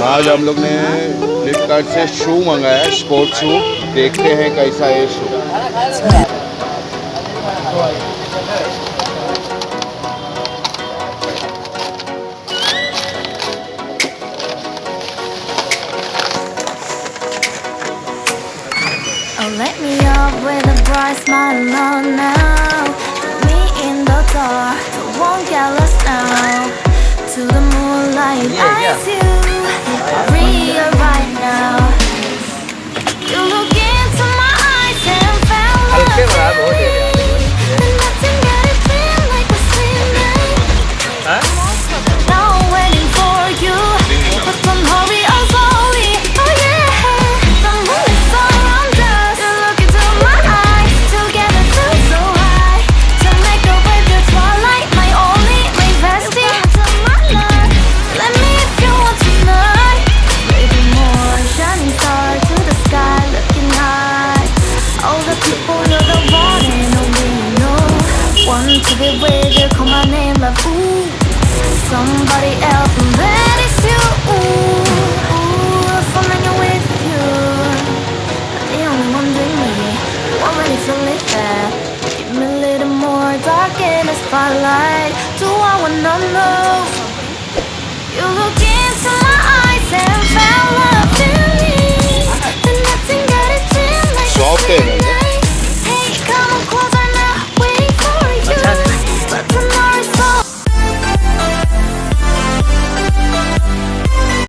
आज हम लोग ने फ्लिपकार्ट से शू मंगाया, स्पोर्ट शू। देखते हैं कैसा है शू। Oh, let me up with a bright smile on now. Put me in the dark, but won't get lost now. To the moonlight, eyes you, real right now. You look into my eyes and fell like and nothing made it feel like a sweet night. Now I'm waiting for you, but don't hurry, I'm slowly. Oh yeah, the moon is surround us. You look into my eyes, together feel so high. To make a way through twilight, my only, my bestie. Into my life, let me if you want tonight. Maybe more shining star to the sky, looking high. All the people, you're the one and only you know. Want to be with you, call my name like ooh. Somebody else, and that is you. Ooh, if I'm hanging with you, you're the only one with me. I'm ready to live that. Give me a little more dark in the spotlight. Do I wanna know?